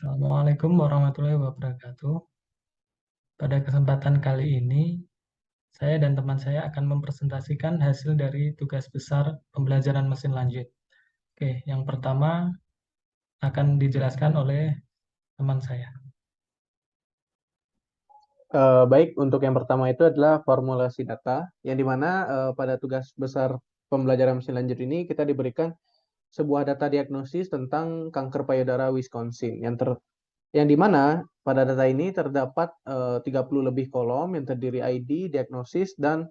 Assalamualaikum warahmatullahi wabarakatuh. Pada kesempatan kali ini, saya dan teman saya akan mempresentasikan hasil dari tugas besar pembelajaran mesin lanjut. Oke, yang pertama akan dijelaskan oleh teman saya. Baik, untuk yang pertama itu adalah formulasi data, yang dimana pada tugas besar pembelajaran mesin lanjut ini kita diberikan sebuah data diagnosis tentang kanker payudara Wisconsin, yang dimana pada data ini terdapat 30 lebih kolom yang terdiri ID, diagnosis, dan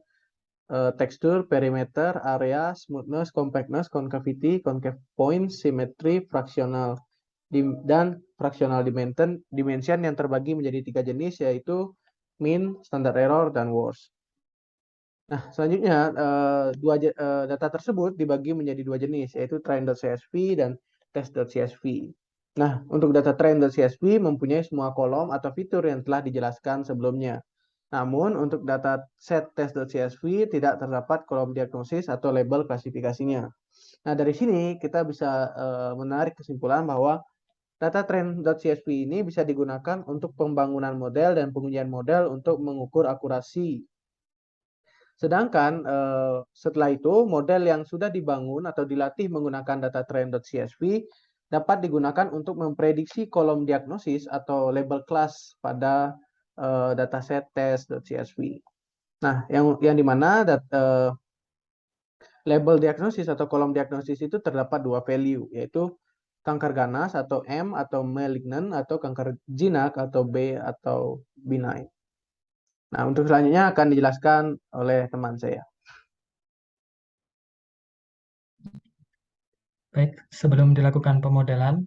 tekstur, perimeter, area, smoothness, compactness, concavity, concave point, symmetry, fractional, dan fractional dimension yang terbagi menjadi 3 jenis, yaitu mean, standard error, dan worst. Nah, selanjutnya data tersebut dibagi menjadi 2 jenis, yaitu trend.csv dan test.csv. Nah, untuk data trend.csv mempunyai semua kolom atau fitur yang telah dijelaskan sebelumnya. Namun, untuk data set test.csv tidak terdapat kolom diagnosis atau label klasifikasinya. Nah, dari sini kita bisa menarik kesimpulan bahwa data trend.csv ini bisa digunakan untuk pembangunan model dan pengujian model untuk mengukur akurasi. Sedangkan setelah itu model yang sudah dibangun atau dilatih menggunakan data trend.csv dapat digunakan untuk memprediksi kolom diagnosis atau label kelas pada dataset test.csv. Nah, yang dimana label diagnosis atau kolom diagnosis itu terdapat 2 value, yaitu kanker ganas atau M atau malignant, atau kanker jinak atau B atau benign. Nah, untuk selanjutnya akan dijelaskan oleh teman saya. Baik, sebelum dilakukan pemodelan,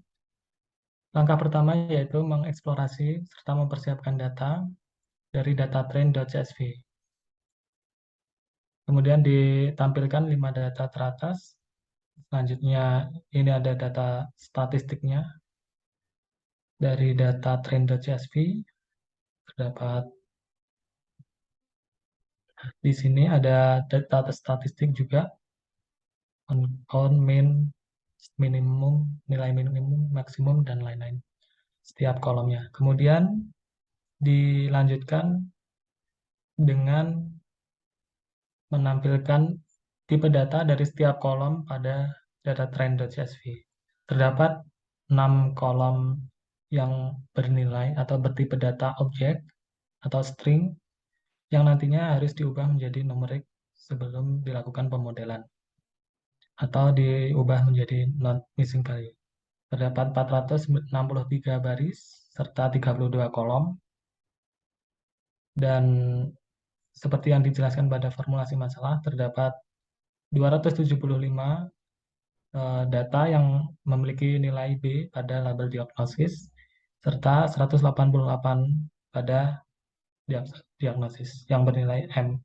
langkah pertama yaitu mengeksplorasi serta mempersiapkan data dari data trend.csv. Kemudian ditampilkan 5 data teratas. Selanjutnya ini ada data statistiknya dari data trend.csv. Terdapat di sini ada data statistik juga, on min, minimum, nilai minimum, maksimum, dan lain-lain setiap kolomnya. Kemudian dilanjutkan dengan menampilkan tipe data dari setiap kolom pada data trend.csv. Terdapat 6 kolom yang bernilai atau bertipe data objek atau string yang nantinya harus diubah menjadi numerik sebelum dilakukan pemodelan atau diubah menjadi non missing value. Terdapat 463 baris serta 32 kolom, dan seperti yang dijelaskan pada formulasi masalah, terdapat 275 data yang memiliki nilai B pada label diagnosis serta 188 pada diagnosis yang bernilai M.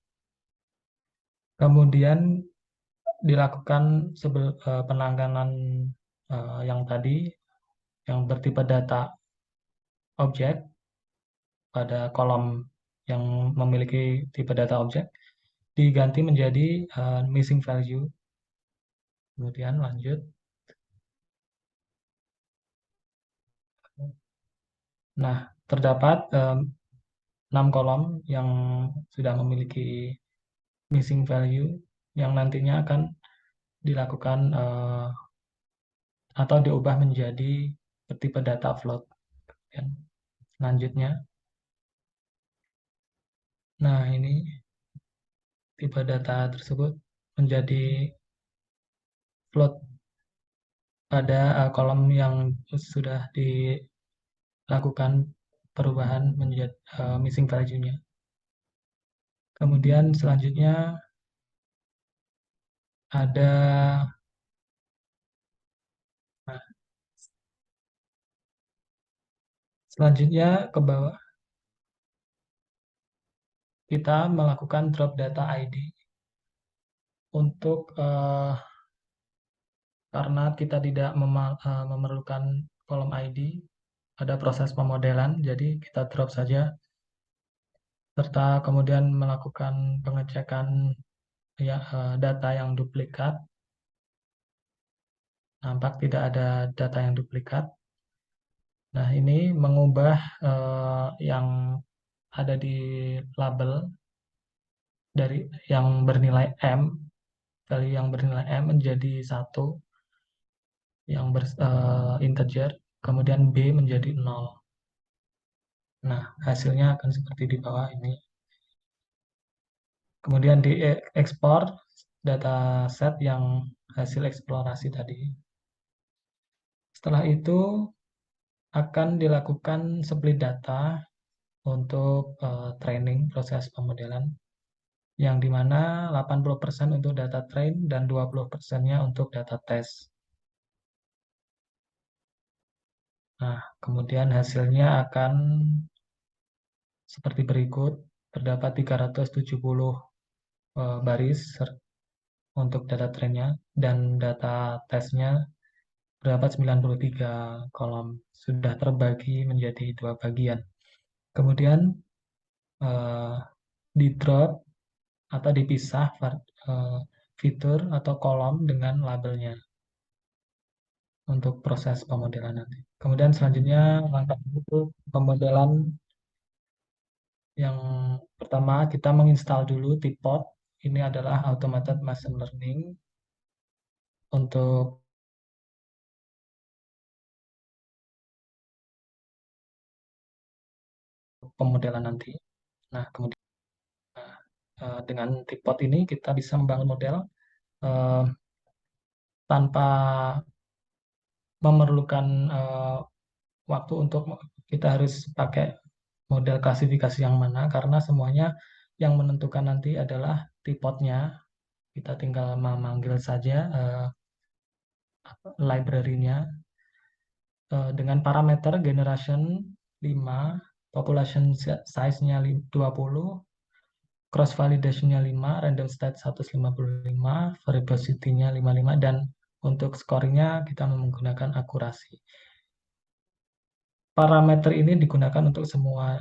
Kemudian dilakukan penanganan yang tadi, yang bertipe data objek pada kolom yang memiliki tipe data objek diganti menjadi missing value. Kemudian lanjut. Nah, terdapat 6 kolom yang sudah memiliki missing value yang nantinya akan dilakukan atau diubah menjadi tipe data float. Selanjutnya, nah ini tipe data tersebut menjadi float pada kolom yang sudah dilakukan perubahan menjadi missing value-nya. Kemudian selanjutnya ada nah, selanjutnya ke bawah kita melakukan drop data ID untuk karena kita tidak memerlukan kolom ID pada proses pemodelan, jadi kita drop saja, serta kemudian melakukan pengecekan data yang duplikat. Nampak tidak ada data yang duplikat. Nah, ini mengubah yang ada di label dari yang bernilai M, value yang bernilai M menjadi 1 yang integer, kemudian B menjadi 0. Nah, hasilnya akan seperti di bawah ini. Kemudian diekspor dataset yang hasil eksplorasi tadi. Setelah itu akan dilakukan split data untuk training proses pemodelan, yang dimana 80% untuk data train dan 20%-nya untuk data test. Nah, kemudian hasilnya akan seperti berikut. Terdapat 370 baris untuk data trainnya, dan data testnya terdapat 93 kolom. Sudah terbagi menjadi 2 bagian. Kemudian di drop atau dipisah fitur atau kolom dengan labelnya untuk proses pemodelan nanti. Kemudian selanjutnya langkah untuk pemodelan yang pertama, kita menginstal dulu Tipot. Ini adalah automated machine learning untuk pemodelan nanti. Nah, kemudian dengan Tipot ini kita bisa membangun model eh, tanpa memerlukan waktu untuk kita harus pakai model klasifikasi yang mana, karena semuanya yang menentukan nanti adalah Tipotnya. Kita tinggal memanggil saja library-nya dengan parameter generation 5, population size-nya 20, cross validation-nya 5, random state 155, verbosity-nya 55, dan untuk scoring-nya kita menggunakan akurasi. Parameter ini digunakan untuk semua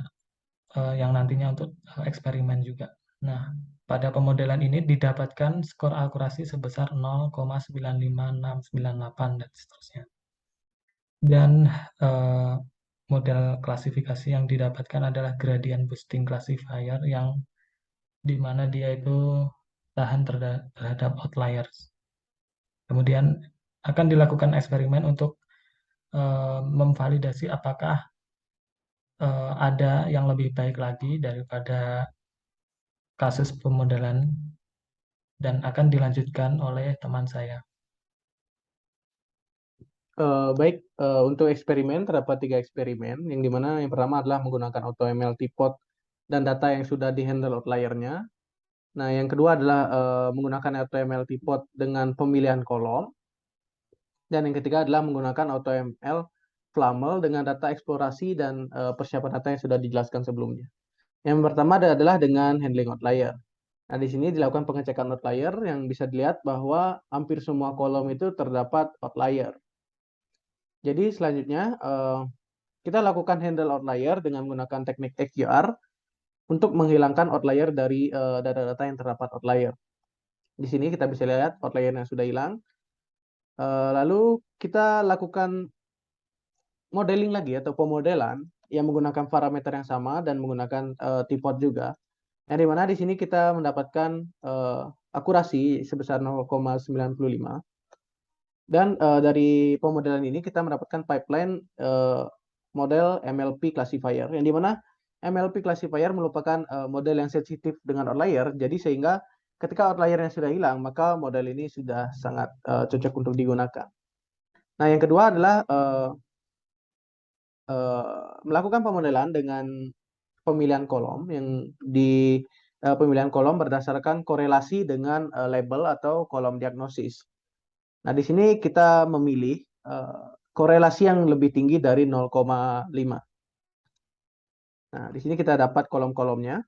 yang nantinya untuk eksperimen juga. Nah, pada pemodelan ini didapatkan skor akurasi sebesar 0,95698 dan seterusnya. Dan model klasifikasi yang didapatkan adalah gradient boosting classifier, yang dimana dia itu tahan terhadap outliers. Kemudian akan dilakukan eksperimen untuk memvalidasi apakah ada yang lebih baik lagi daripada kasus pemodelan, dan akan dilanjutkan oleh teman saya. Baik, untuk eksperimen terdapat 3 eksperimen, yang dimana yang pertama adalah menggunakan AutoML Tipot dan data yang sudah di-handle outlier-nya. Nah, yang kedua adalah menggunakan AutoML Tipot dengan pemilihan kolom. Dan yang ketiga adalah menggunakan AutoML Flamel dengan data eksplorasi dan persiapan data yang sudah dijelaskan sebelumnya. Yang pertama adalah dengan handling outlier. Nah, di sini dilakukan pengecekan outlier yang bisa dilihat bahwa hampir semua kolom itu terdapat outlier. Jadi selanjutnya kita lakukan handle outlier dengan menggunakan teknik XGR untuk menghilangkan outlier dari data-data yang terdapat outlier. Di sini kita bisa lihat outlier yang sudah hilang. Lalu kita lakukan modeling lagi atau pemodelan yang menggunakan parameter yang sama dan menggunakan Tipot juga. Yang dimana di sini kita mendapatkan akurasi sebesar 0,95. Dan dari pemodelan ini kita mendapatkan pipeline model MLP classifier, yang dimana MLP classifier merupakan model yang sensitif dengan outlier. Jadi sehingga ketika outlier yang sudah hilang, maka model ini sudah sangat cocok untuk digunakan. Nah, yang kedua adalah melakukan pemodelan dengan pemilihan kolom, yang di pemilihan kolom berdasarkan korelasi dengan label atau kolom diagnosis. Nah, di sini kita memilih korelasi yang lebih tinggi dari 0,5. Nah, di sini kita dapat kolom-kolomnya.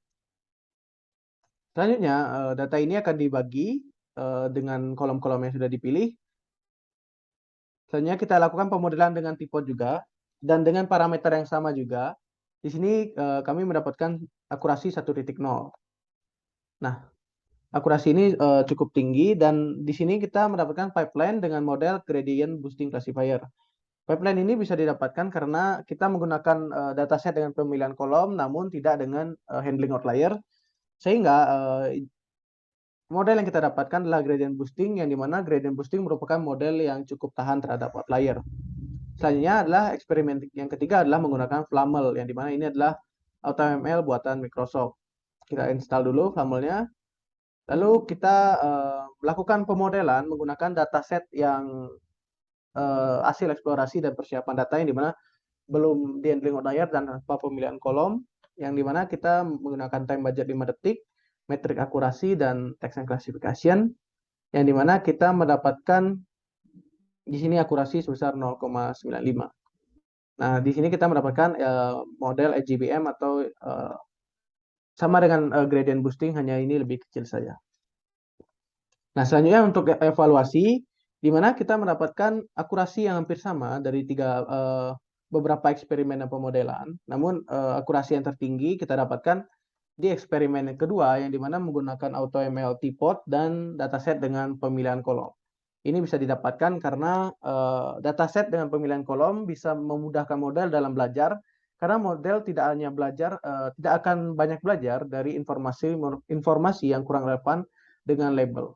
Selanjutnya, data ini akan dibagi dengan kolom-kolom yang sudah dipilih. Selanjutnya kita lakukan pemodelan dengan Tipot juga, dan dengan parameter yang sama juga. Di sini kami mendapatkan akurasi 1.0. Nah, akurasi ini cukup tinggi, dan di sini kita mendapatkan pipeline dengan model gradient boosting classifier. Pipeline ini bisa didapatkan karena kita menggunakan dataset dengan pemilihan kolom, namun tidak dengan handling outlier, sehingga model yang kita dapatkan adalah gradient boosting, yang dimana gradient boosting merupakan model yang cukup tahan terhadap outlier. Selanjutnya adalah eksperimen yang ketiga adalah menggunakan Flamel, yang dimana ini adalah AutoML buatan Microsoft. Kita install dulu Flamelnya, lalu kita lakukan pemodelan menggunakan dataset yang hasil eksplorasi dan persiapan data, yang dimana belum di handling outlier dan tanpa pemilihan kolom, yang dimana kita menggunakan time budget 5 detik, metrik akurasi, dan text and classification, yang dimana kita mendapatkan di sini akurasi sebesar 0,95. Nah, di sini kita mendapatkan model SGBM atau sama dengan gradient boosting, hanya ini lebih kecil saja. Nah, selanjutnya untuk evaluasi, di mana kita mendapatkan akurasi yang hampir sama dari beberapa eksperimen dan pemodelan. Namun akurasi yang tertinggi kita dapatkan di eksperimen yang kedua, yang dimana menggunakan AutoML T-Pod dan dataset dengan pemilihan kolom. Ini bisa didapatkan karena dataset dengan pemilihan kolom bisa memudahkan model dalam belajar, karena model tidak hanya belajar, tidak akan banyak belajar dari informasi yang kurang relevan dengan label.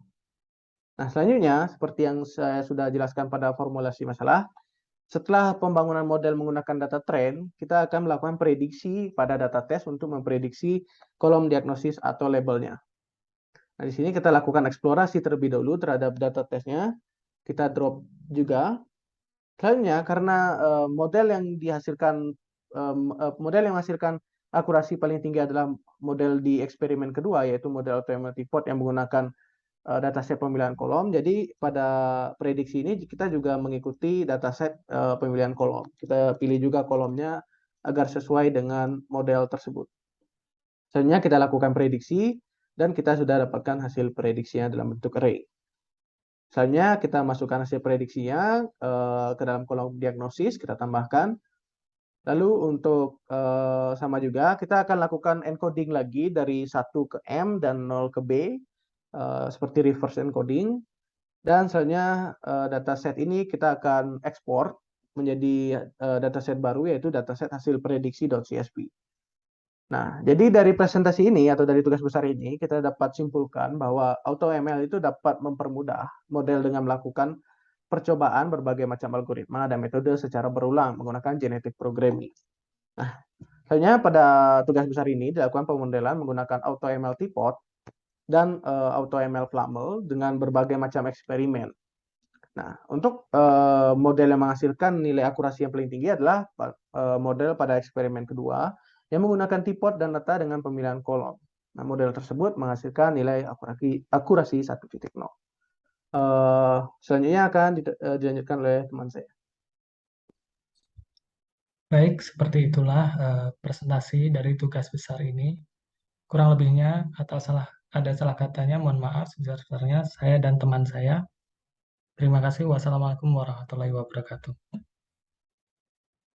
Nah, selanjutnya, seperti yang saya sudah jelaskan pada formulasi masalah, setelah pembangunan model menggunakan data trend, kita akan melakukan prediksi pada data test untuk memprediksi kolom diagnosis atau labelnya. Nah, di sini kita lakukan eksplorasi terlebih dahulu terhadap data testnya. Kita drop juga. Selanjutnya, karena model yang menghasilkan akurasi paling tinggi adalah model di eksperimen kedua, yaitu model automatic pod yang menggunakan dataset pemilihan kolom. Jadi pada prediksi ini kita juga mengikuti dataset pemilihan kolom. Kita pilih juga kolomnya agar sesuai dengan model tersebut. Selanjutnya kita lakukan prediksi dan kita sudah dapatkan hasil prediksinya dalam bentuk array. Selanjutnya kita masukkan hasil prediksinya ke dalam kolom diagnosis, kita tambahkan. Lalu untuk sama juga kita akan lakukan encoding lagi dari 1 ke M dan 0 ke B, seperti reverse encoding. Dan selanjutnya dataset ini kita akan ekspor menjadi dataset baru, yaitu dataset hasil prediksi.csv. Nah, jadi dari presentasi ini atau dari tugas besar ini kita dapat simpulkan bahwa AutoML itu dapat mempermudah model dengan melakukan percobaan berbagai macam algoritma dan metode secara berulang menggunakan genetic programming. Nah, selanjutnya pada tugas besar ini dilakukan pemodelan menggunakan AutoML T-Pod dan AutoML Flamel dengan berbagai macam eksperimen. Nah, untuk model yang menghasilkan nilai akurasi yang paling tinggi adalah model pada eksperimen kedua yang menggunakan T-Pod dan data dengan pemilihan kolom. Nah, model tersebut menghasilkan nilai akurasi 1.0. Selanjutnya akan dilanjutkan oleh teman saya. Baik, seperti itulah presentasi dari tugas besar ini. Kurang lebihnya atau ada salah katanya, mohon maaf sebesar-besarnya saya dan teman saya. Terima kasih. Wassalamualaikum warahmatullahi wabarakatuh.